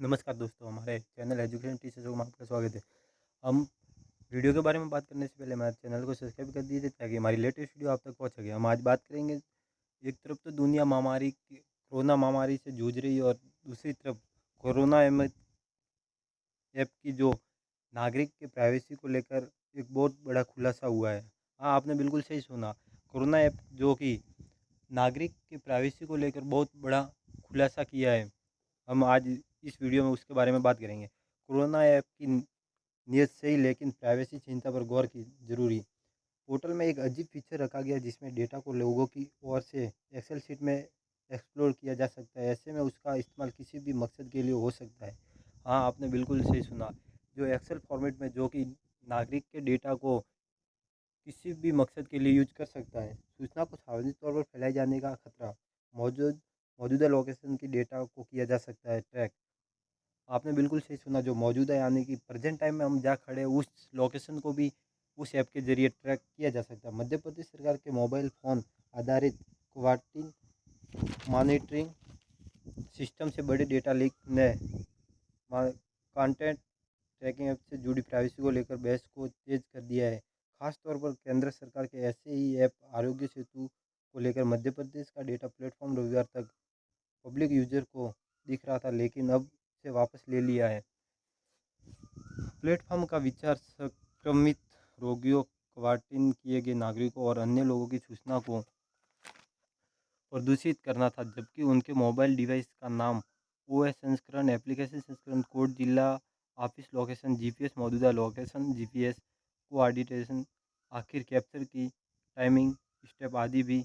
नमस्कार दोस्तों, हमारे चैनल एजुकेशन टीचर में आपका स्वागत है। हम वीडियो के बारे में बात करने से पहले हमारे चैनल को सब्सक्राइब कर दीजिए ताकि हमारी लेटेस्ट वीडियो आप तक पहुंच सके। हम आज बात करेंगे, एक तरफ तो दुनिया कोरोना महामारी से जूझ रही है और दूसरी तरफ कोरोना ऐप की जो नागरिक के प्राइवेसी को लेकर एक बहुत बड़ा खुलासा हुआ है। हाँ, आपने बिल्कुल सही सुना। कोरोना ऐप जो कि नागरिक के प्राइवेसी को लेकर बहुत बड़ा खुलासा किया है। हम आज इस वीडियो में उसके बारे में बात करेंगे। कोरोना ऐप की नीयत सही, लेकिन प्राइवेसी चिंता पर गौर की जरूरी। पोर्टल में एक अजीब फीचर रखा गया जिसमें डेटा को लोगों की ओर से एक्सेल शीट में एक्सप्लोर किया जा सकता है। ऐसे में उसका इस्तेमाल किसी भी मकसद के लिए हो सकता है। हाँ, आपने बिल्कुल सही सुना। जो एक्सेल फॉर्मेट में जो कि नागरिक के डेटा को किसी भी मकसद के लिए यूज कर सकता है। सूचना को सार्वजनिक तौर पर फैलाए जाने का खतरा। मौजूद मौजूदा लोकेशन की डेटा को किया जा सकता है ट्रैक। आपने बिल्कुल सही सुना। जो मौजूदा यानी कि प्रेजेंट टाइम में हम जहाँ खड़े हैं उस लोकेशन को भी उस ऐप के ज़रिए ट्रैक किया जा सकता है। मध्य प्रदेश सरकार के मोबाइल फ़ोन आधारित क्वारंटीन मॉनिटरिंग सिस्टम से बड़े डेटा लीक ने कंटेंट ट्रैकिंग ऐप से जुड़ी प्राइवेसी को लेकर बहस को तेज कर दिया है। खास तौर पर केंद्र सरकार के ऐसे ही ऐप आरोग्य सेतु को लेकर मध्य प्रदेश का डेटा प्लेटफॉर्म रविवार तक पब्लिक यूजर को दिख रहा था, लेकिन अब से वापस ले लिया है। प्लेटफॉर्म का विचार संक्रमित रोगियों, क्वारंटीन किए गए नागरिकों और अन्य लोगों की सूचना को प्रदूषित करना था, जबकि उनके मोबाइल डिवाइस का नाम, ओएस संस्करण, एप्लीकेशन संस्करण, कोड, जिला, ऑफिस लोकेशन, जीपीएस, मौजूदा लोकेशन, जीपीएस कोऑर्डिनेशन, आखिर कैप्चर की टाइमिंग स्टेप आदि भी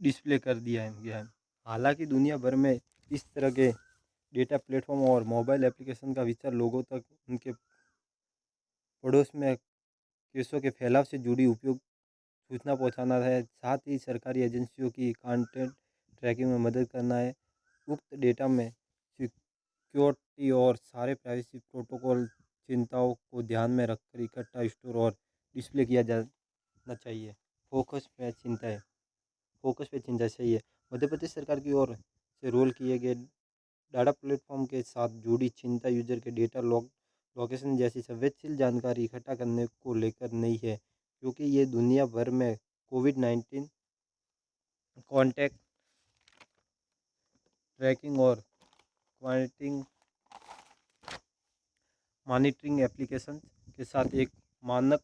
डिस्प्ले कर दिया है गया है। हालांकि दुनिया भर में इस तरह के डेटा प्लेटफॉर्म और मोबाइल एप्लीकेशन का विचार लोगों तक उनके पड़ोस में केसों के फैलाव से जुड़ी उपयोग सूचना पहुंचाना है, साथ ही सरकारी एजेंसियों की कंटेंट ट्रैकिंग में मदद करना है। उक्त डेटा में सिक्योरिटी और सारे प्राइवेसी प्रोटोकॉल चिंताओं को ध्यान में रखकर इकट्ठा, स्टोर और डिस्प्ले किया जाना चाहिए। फोकस पे चिंता है फोकस पे चिंता सही है। मध्य प्रदेश सरकार की ओर से रोल किए गए डाटा प्लेटफॉर्म के साथ जुड़ी चिंता यूजर के डेटा लोकेशन जैसी संवेदनशील जानकारी इकट्ठा करने को लेकर नहीं है, क्योंकि ये दुनिया भर में कोविड-19 कॉन्टैक्ट ट्रैकिंग और क्वारंटीन मॉनिटरिंग एप्लीकेशन के साथ एक मानक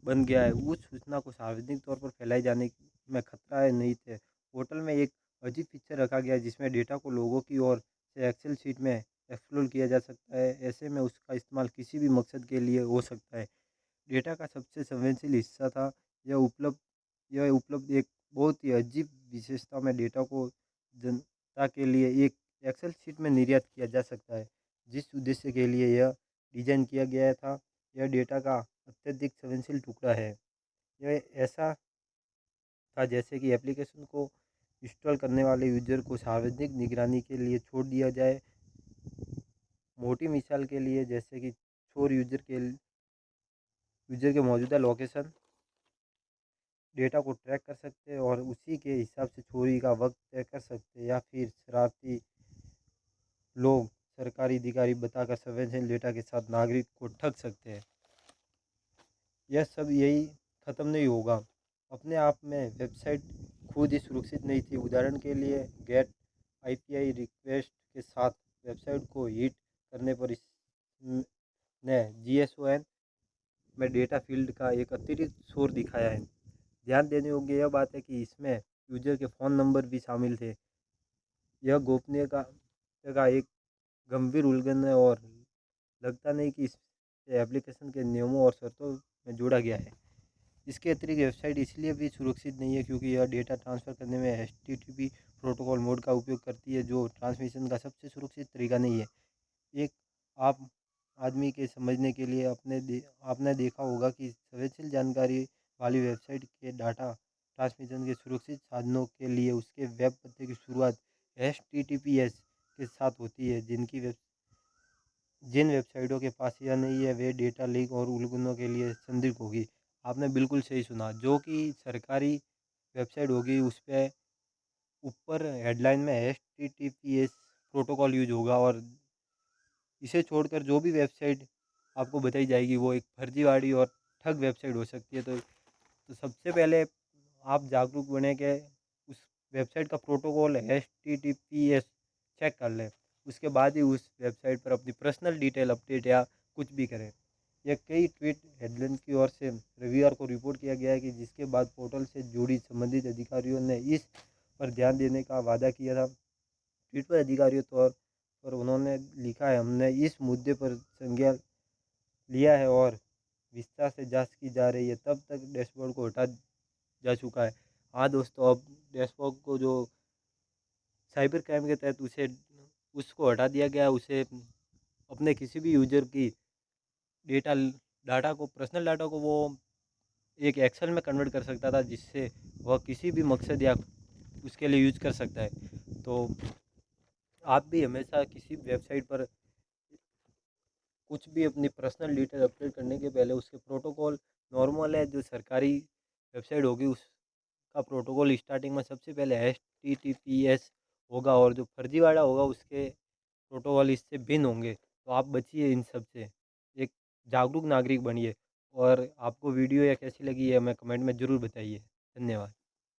बन गया है। उस सूचना को सार्वजनिक तौर पर फैलाए जाने में खतरा है नहीं थे। पोर्टल में एक अजीब फीचर रखा गया है जिसमें डेटा को लोगों की ओर से एक्सेल शीट में एक्सप्लोर किया जा सकता है। ऐसे में उसका इस्तेमाल किसी भी मकसद के लिए हो सकता है। डेटा का सबसे संवेदनशील हिस्सा था। यह उपलब्ध एक बहुत ही अजीब विशेषता में डेटा को जनता के लिए एक एक्सेल शीट में निर्यात किया जा सकता है। जिस उद्देश्य के लिए यह डिजाइन किया गया था, यह डेटा का अत्यधिक संवेदनशील टुकड़ा है। यह ऐसा था जैसे कि एप्लीकेशन को इंस्टॉल करने वाले यूजर को सार्वजनिक निगरानी के लिए छोड़ दिया जाए। मोटी मिसाल के लिए, जैसे कि चोर यूजर के मौजूदा लोकेशन डेटा को ट्रैक कर सकते हैं और उसी के हिसाब से चोरी का वक्त तय कर सकते हैं, या फिर शरारती लोग सरकारी अधिकारी बताकर संवेदनशील डेटा के साथ नागरिक को ठग सकते हैं। यह सब यही ख़त्म नहीं होगा। अपने आप में वेबसाइट खुद ही सुरक्षित नहीं थी। उदाहरण के लिए, गेट आईपीआई रिक्वेस्ट के साथ वेबसाइट को हिट करने पर इसने जीएसओएन में डेटा फील्ड का एक अतिरिक्त शोर दिखाया है। ध्यान देने योग्य यह बात है कि इसमें यूजर के फ़ोन नंबर भी शामिल थे। यह गोपनीयता का एक गंभीर उल्लंघन है और लगता नहीं कि इसे एप्लीकेशन के नियमों और शर्तों में जोड़ा गया है। इसके अतिरिक्त वेबसाइट इसलिए भी सुरक्षित नहीं है क्योंकि यह डेटा ट्रांसफ़र करने में एचटीटीपी प्रोटोकॉल मोड का उपयोग करती है, जो ट्रांसमिशन का सबसे सुरक्षित तरीका नहीं है। एक आप आदमी के समझने के लिए आपने देखा होगा कि संवेदनशील जानकारी वाली वेबसाइट के डाटा ट्रांसमिशन के सुरक्षित साधनों के लिए उसके वेब पते की शुरुआत एचटीटीपीएस के साथ होती है। जिन वेबसाइटों के पास यह नहीं है वे डेटा लीक और उल्लंघनों के लिए संदिग्ध होगी। आपने बिल्कुल सही सुना। जो कि सरकारी वेबसाइट होगी उस पर ऊपर हेडलाइन में एचटीटीपीएस प्रोटोकॉल यूज होगा। और इसे छोड़कर जो भी वेबसाइट आपको बताई जाएगी वो एक फर्जीवाड़ी और ठग वेबसाइट हो सकती है। तो सबसे पहले आप जागरूक बने के उस वेबसाइट का प्रोटोकॉल HTTPS चेक कर लें। उसके बाद ही उस वेबसाइट पर अपनी पर्सनल डिटेल अपडेट या कुछ भी करें। यह कई ट्वीट हेडलाइंस की ओर से रविवार को रिपोर्ट किया गया है कि जिसके बाद पोर्टल से जुड़ी संबंधित अधिकारियों ने इस पर ध्यान देने का वादा किया था। ट्वीट पर अधिकारियों तौर पर उन्होंने लिखा है, हमने इस मुद्दे पर संज्ञान लिया है और विस्तार से जांच की जा रही है। तब तक डैशबोर्ड को हटा जा चुका है। हाँ दोस्तों, अब डैशबोर्ड को जो साइबर क्राइम के तहत उसको हटा दिया गया। उसे अपने किसी भी यूजर की डेटा डाटा को पर्सनल डाटा को वो एक एक्सेल में कन्वर्ट कर सकता था, जिससे वह किसी भी मकसद या उसके लिए यूज कर सकता है। तो आप भी हमेशा किसी वेबसाइट पर कुछ भी अपनी पर्सनल डिटेल अपडेट करने के पहले उसके प्रोटोकॉल नॉर्मल है जो सरकारी वेबसाइट होगी उसका प्रोटोकॉल स्टार्टिंग में सबसे पहले HTTPS होगा, और जो फर्जीवाड़ा होगा उसके प्रोटोकॉल इससे भिन्न होंगे। तो आप बचिए इन सब से, एक जागरूक नागरिक बनिए। और आपको वीडियो या कैसी लगी है हमें कमेंट में ज़रूर बताइए। धन्यवाद।